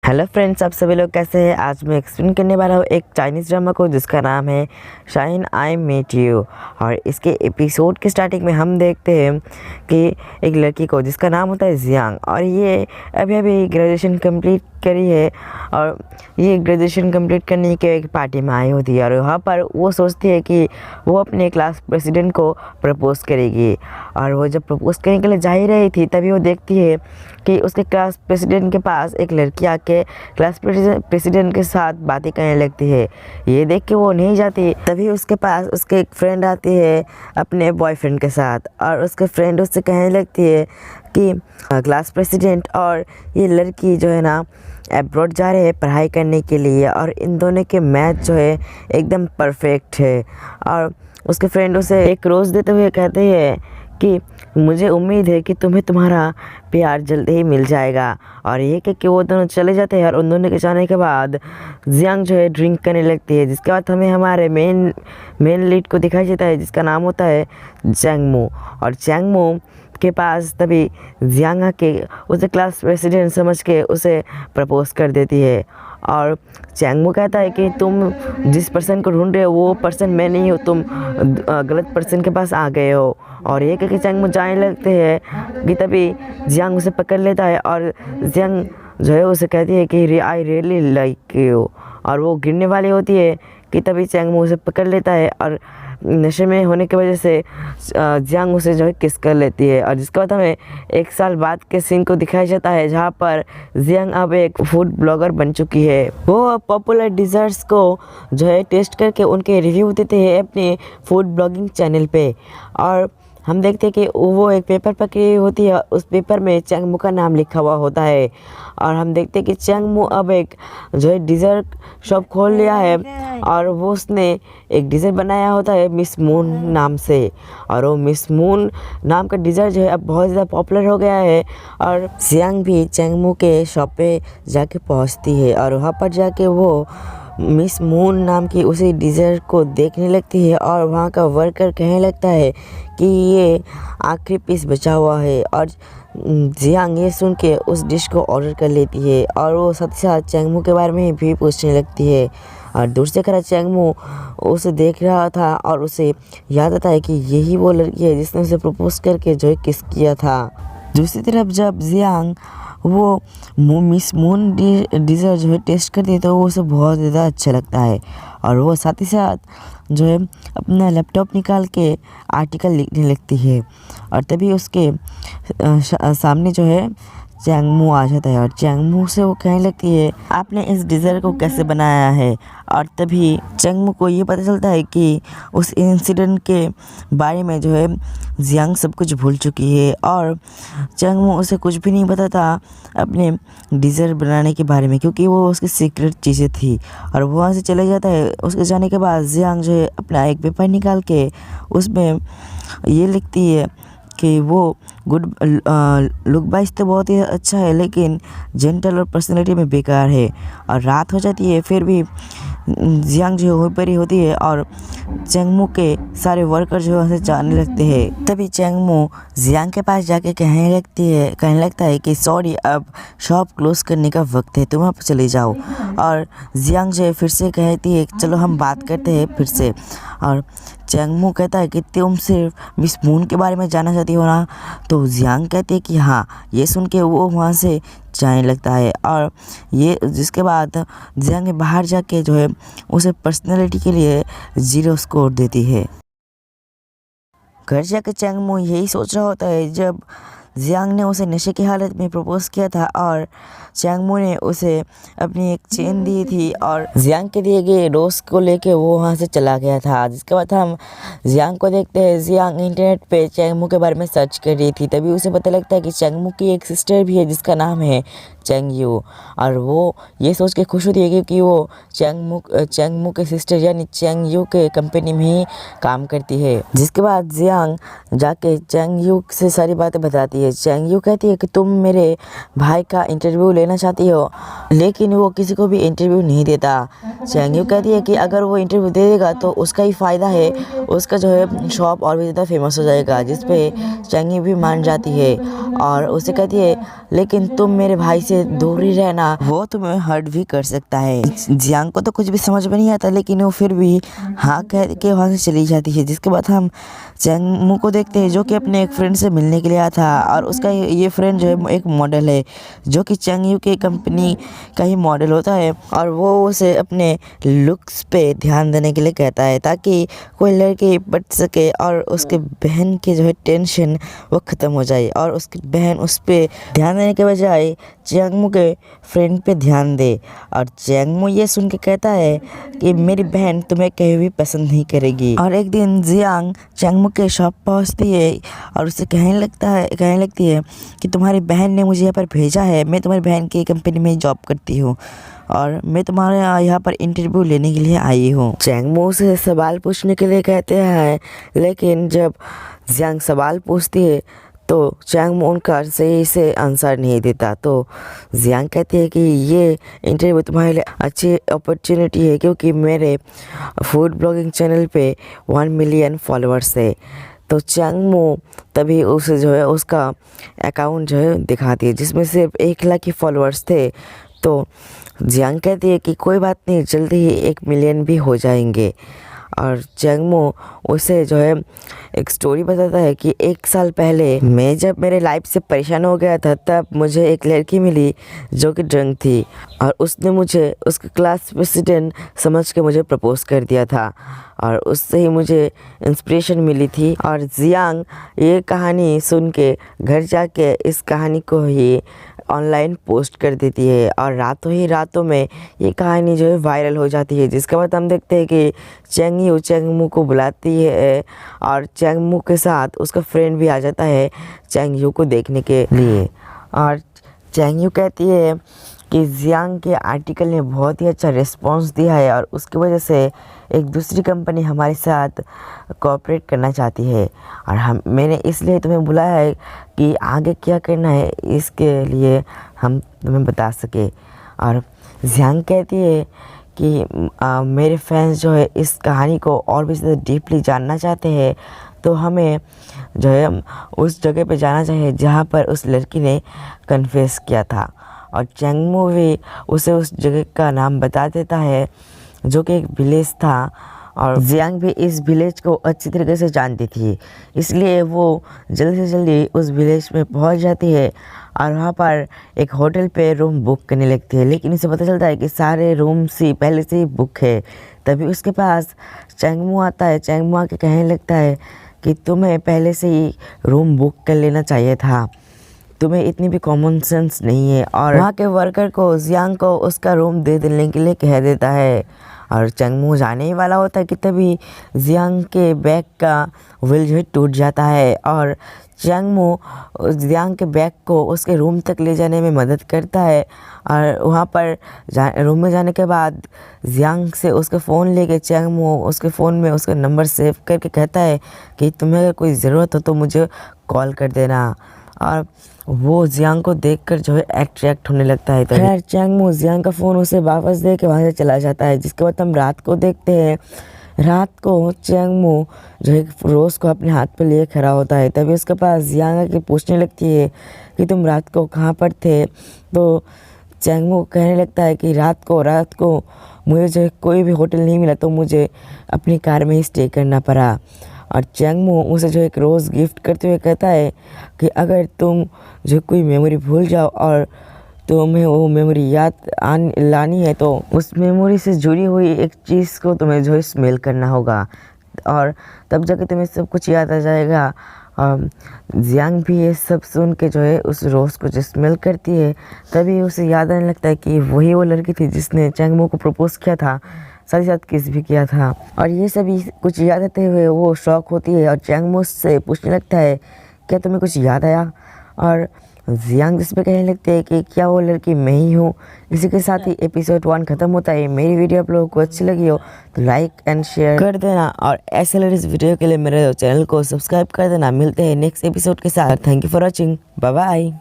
Hello friends, आप सभी लोग कैसे हैं। आज मैं एक्सप्लेन करने वाला हूँ एक चाइनीज़ ड्रामा को जिसका नाम है शाइन आई मेट यू। और इसके एपिसोड के स्टार्टिंग में हम देखते हैं कि एक लड़की को जिसका नाम होता है जियांग, और ये अभी अभी ग्रेजुएशन कंप्लीट करी है। और ये ग्रेजुएशन कंप्लीट करने के एक पार्टी में आई होती है और वहाँ पर वो सोचती है कि वो अपने क्लास प्रेसिडेंट को प्रपोज़ करेगी। और वो जब प्रपोज़ करने के लिए जा ही रही थी तभी वो देखती है कि उसके क्लास प्रेसिडेंट के पास एक लड़की आके क्लास प्रेसिडेंट के साथ बातें करने लगती है। ये देख के वो नहीं जाती, तभी उसके पास उसके एक फ्रेंड आती है अपने बॉयफ्रेंड के साथ, और उसके फ्रेंड उससे कहने लगती है कि क्लास प्रेसिडेंट और ये लड़की जो है ना अब्रॉड जा रहे हैं पढ़ाई करने के लिए, और इन दोनों के मैच जो है एकदम परफेक्ट है। और उसके फ्रेंड उसे एक रोज़ देते हुए कहते हैं कि मुझे उम्मीद है कि तुम्हें तुम्हारा प्यार जल्दी ही मिल जाएगा। और ये कह के वो दोनों चले जाते हैं। और उन दोनों के जाने के बाद जियांग जो है ड्रिंक करने लगती है, जिसके बाद हमें हमारे मेन लीड को दिखाई देता है जिसका नाम होता है चैंगमू। और चैंगमू के पास तभी जियांग आके उसे क्लास प्रेसिडेंट समझ के उसे प्रपोज़ कर देती है। और चैंगमू कहता है कि तुम जिस पर्सन को ढूंढ रहे हो वो पर्सन मैं नहीं हूँ, तुम गलत पर्सन के पास आ गए हो। और ये कहकर चैंगमू जाने लगते हैं कि तभी जियांग उसे पकड़ लेता है, और जियांग जो है उसे कहती है कि आई रियली लाइक यू। और वो गिरने वाली होती है कि तभी चैंगमू उसे पकड़ लेता है, और नशे में होने की वजह से जियांग उसे जो है किस कर लेती है। और जिसके बाद हमें 1 साल बाद के सीन को दिखाया जाता है जहाँ पर जियांग अब एक फूड ब्लॉगर बन चुकी है। वो पॉपुलर डिज़र्ट्स को जो है टेस्ट करके उनके रिव्यू देते हैं अपने फूड ब्लॉगिंग चैनल पे। और हम देखते हैं कि वो एक पेपर पकड़ी होती है, उस पेपर में चैंगमू का नाम लिखा हुआ होता है। और हम देखते हैं कि चैंगमू अब एक जो है डिज़र्ट शॉप खोल लिया है, और वो उसने एक डिज़र्ट बनाया होता है मिस मून नाम से। और वो मिस मून नाम का डिज़र्ट जो है अब बहुत ज़्यादा पॉपुलर हो गया है। और जियांग भी चैंगमू के शॉप पे जाके पहुंचती है, और वहाँ पर जाके वो मिस मून नाम की उसी डिज़र्ट को देखने लगती है। और वहाँ का वर्कर कहने लगता है कि ये आखिरी पीस बचा हुआ है। और जियांग ये सुन के उस डिश को ऑर्डर कर लेती है, और वो साथ ही साथ चैंगमू के बारे में भी पूछने लगती है। और दूर से खड़ा चैंगमू उसे देख रहा था, और उसे याद आता है कि यही वो लड़की है जिसने उसे प्रपोज करके जो है किस किया था। दूसरी तरफ जब जियांग वो मिस मून डिज़र्ट जो है टेस्ट करती है तो वो उसे बहुत ज़्यादा अच्छा लगता है। और वो साथ ही साथ जो है अपना लैपटॉप निकाल के आर्टिकल लिखने लगती है। और तभी उसके सामने जो है चैंगमू आ जाता है, और चैंगमू से वो कहने लगती है आपने इस डिज़र्ट को कैसे बनाया है। और तभी चैंगमू को ये पता चलता है कि उस इंसिडेंट के बारे में जो है जियांग सब कुछ भूल चुकी है, और चैंगमू उसे कुछ भी नहीं पता था अपने डिज़र्ट बनाने के बारे में, क्योंकि वो उसकी सीक्रेट चीज़ें थी। और वो वहाँ से चले जाता है। उसके जाने के बाद जियांग जो है अपना एक पेपर निकाल के उसमें ये लिखती है कि वो गुड लुक वाइज तो बहुत ही अच्छा है, लेकिन जेंटल और पर्सनैलिटी में बेकार है। और रात हो जाती है, फिर भी जियांग जो हो परी होती है, और चैंगमू के सारे वर्कर जो है जाने लगते हैं। तभी चैंगमू जियांग के पास जाके कहने लगता है कि सॉरी, अब शॉप क्लोज करने का वक्त है, तुम आप चले जाओ। और जियांग जो है फिर से कहती है चलो हम बात करते हैं फिर से। और चैंगमू कहता है कि तुम सिर्फ मिस मून के बारे में जानना चाहती हो ना। तो जियांग कहती है कि हाँ। ये सुन के वो वहाँ से जाने लगता है, और ये जिसके बाद जियांग बाहर जाके जो है उसे पर्सनैलिटी के लिए 0 स्कोर देती है। घर जाकर चैंगमू यही सोच रहा होता है जब जियांग ने उसे नशे की हालत में प्रपोज़ किया था, और चैंगमू ने उसे अपनी एक चेन दी थी, और जियांग के दिए गए रोज़ को लेके वो वहाँ से चला गया था। जिसके बाद हम जियांग को देखते हैं। जियांग इंटरनेट पे चैंगमू के बारे में सर्च कर रही थी, तभी उसे पता लगता है कि चैंगमू की एक सिस्टर भी है जिसका नाम है चैंगयू। और वो ये सोच के खुश होती है क्योंकि वो चैंगमू के सिस्टर यानी चैंगयू के कंपनी में ही काम करती है। जिसके बाद जियांग जाके चैंगयू से सारी बातें बताती है। है। चैंग यू कहती है कि तुम मेरे भाई का इंटरव्यू लेना चाहती हो, लेकिन वो किसी को भी इंटरव्यू नहीं देता। चैंग यू कहती है कि अगर वो इंटरव्यू दे देगा तो उसका ही फ़ायदा है, उसका जो है शॉप और भी ज़्यादा फेमस हो जाएगा, जिस पे चैंग यू भी मान जाती है और उसे कहती है लेकिन तुम मेरे भाई से दूर ही रहना, वो तुम्हें हर्ट भी कर सकता है। जियांग को तो कुछ भी समझ में नहीं आता, लेकिन वो फिर भी हाँ कह के वहाँ से चली जाती है। जिसके बाद हम चैंग मू को देखते हैं जो कि अपने एक फ्रेंड से मिलने के लिए आया था और उसका ये फ्रेंड जो है एक मॉडल है जो कि चैंग यू के कंपनी का ही मॉडल होता है और वो उसे अपने लुक्स पे ध्यान देने के लिए कहता है ताकि कोई लड़की बच सके और उसके बहन की जो है टेंशन वो ख़त्म हो जाए और उसकी बहन उस पर ध्यान देने के बजाय चैंग मू के फ्रेंड पे ध्यान दे। और चैंग मू ये सुन के कहता है कि मेरी बहन तुम्हें कहीं भी पसंद नहीं करेगी। और एक दिन जियांग चैंग मू के शॉप पहुंचती है और उसे कहने लगती है कि तुम्हारी बहन ने मुझे यहाँ पर भेजा है, मैं तुम्हारी बहन की कंपनी में जॉब करती हूँ और मैं तुम्हारे यहाँ पर इंटरव्यू लेने के लिए आई हूँ। चैंग मू से सवाल पूछने के लिए कहते हैं, लेकिन जब जियांग सवाल पूछती है तो चैंग मू उनका सही से आंसर नहीं देता। तो जियांग कहती है कि ये इंटरव्यू तुम्हारे लिए अच्छी अपॉर्चुनिटी है क्योंकि मेरे फूड ब्लॉगिंग चैनल पे 1 मिलियन फॉलोअर्स है। तो चैंग मू तभी उसे जो है उसका अकाउंट जो है दिखाती है जिसमें सिर्फ 1 लाख ही फॉलोअर्स थे। तो जियांग कहती है कि कोई बात नहीं, जल्दी ही 1 मिलियन भी हो जाएंगे। और चैंग मू उसे जो है एक स्टोरी बताता है कि 1 साल पहले मैं जब मेरे लाइफ से परेशान हो गया था तब मुझे एक लड़की मिली जो कि ड्रंक थी और उसने मुझे उसके क्लास प्रेसिडेंट समझ के मुझे प्रपोज कर दिया था और उससे ही मुझे इंस्पिरेशन मिली थी। और जियांग ये कहानी सुन के घर जाके इस कहानी को ही ऑनलाइन पोस्ट कर देती है और रातों ही रातों में ये कहानी जो है वायरल हो जाती है। जिसके बाद हम देखते हैं कि चैंग यू चैंग मू को बुलाती है और चैंग मू के साथ उसका फ्रेंड भी आ जाता है चैंग यू को देखने के लिए। और चैंग यू कहती है कि जियांग के आर्टिकल ने बहुत ही अच्छा रिस्पांस दिया है और उसकी वजह से एक दूसरी कंपनी हमारे साथ कोऑपरेट करना चाहती है और मैंने इसलिए तुम्हें बुलाया है कि आगे क्या करना है इसके लिए हम तुम्हें बता सके। और जियांग कहती है कि मेरे फैंस जो है इस कहानी को और भी ज़्यादा डीपली जानना चाहते हैं तो हमें जो है उस जगह पे जाना चाहिए जहाँ पर उस लड़की ने कन्फेस किया था। और चैंग मू भी उसे उस जगह का नाम बता देता है जो कि एक विलेज था और जियांग भी इस विलेज को अच्छी तरीके से जानती थी, इसलिए वो जल्दी से जल्दी उस विलेज में पहुंच जाती है और वहाँ पर एक होटल पे रूम बुक करने लगती है। लेकिन उसे पता चलता है कि सारे रूम्स ही पहले से ही बुक है। तभी उसके पास चैंग मू आता है। चैंग मू आके कहने लगता है कि तुम्हें पहले से ही रूम बुक कर लेना चाहिए था, तुम्हें इतनी भी कॉमन सेंस नहीं है। और वहाँ के वर्कर को जियांग को उसका रूम दे देने के लिए कह देता है और चैंग मू जाने ही वाला होता है कि तभी जियांग के बैग का व्हील जो है टूट जाता है और चैंग मू जियांग के बैग को उसके रूम तक ले जाने में मदद करता है। और वहाँ पर रूम में जाने के बाद जियांग से उसका फ़ोन लेके चैंग मू उसके फ़ोन में उसका नंबर सेव करके कहता है कि तुम्हें अगर कोई ज़रूरत हो तो मुझे कॉल कर देना। और वो जियांग को देखकर जो है अट्रैक्ट होने लगता है। खैर चैंग मू जियांग का फ़ोन उसे वापस दे के वहाँ से चला जाता है। जिसके बाद हम रात को देखते हैं। रात को चैंग मू जो है रोज़ को अपने हाथ पे लिए खड़ा होता है। तभी उसके पास जियांग आके पूछने लगती है कि तुम रात को कहाँ पर थे। तो चैंग मू कहने लगता है कि रात को मुझे जो कोई भी होटल नहीं मिला तो मुझे अपनी कार में ही स्टे करना पड़ा। और चैंग मू उसे जो एक रोज़ गिफ्ट करते हुए कहता है कि अगर तुम जो कोई मेमोरी भूल जाओ और तुम्हें वो मेमोरी याद लानी है तो उस मेमोरी से जुड़ी हुई एक चीज़ को तुम्हें जो है स्मेल करना होगा और तब जाके तुम्हें सब कुछ याद आ जाएगा। जियांग भी ये सब सुन के जो है उस रोज़ को जो स्मेल करती है तभी उसे याद आने लगता है कि वही वो लड़की थी जिसने चैंग मू को प्रपोज़ किया था, साथ ही साथ किस भी किया था। और ये सभी कुछ याद आते हुए वो शॉक होती है और चैंग मू से पूछने लगता है क्या तुम्हें कुछ याद आया। और जियांग जिसमें कहने लगते हैं कि क्या वो लड़की मैं ही हूँ। इसी के साथ ही एपिसोड 1 ख़त्म होता है। मेरी वीडियो आप लोगों को अच्छी लगी हो तो लाइक एंड शेयर कर देना, और ऐसे लेटेस्ट वीडियो के लिए मेरे चैनल को सब्सक्राइब कर देना। मिलते हैं नेक्स्ट एपिसोड के साथ। Thank you for watching, bye bye.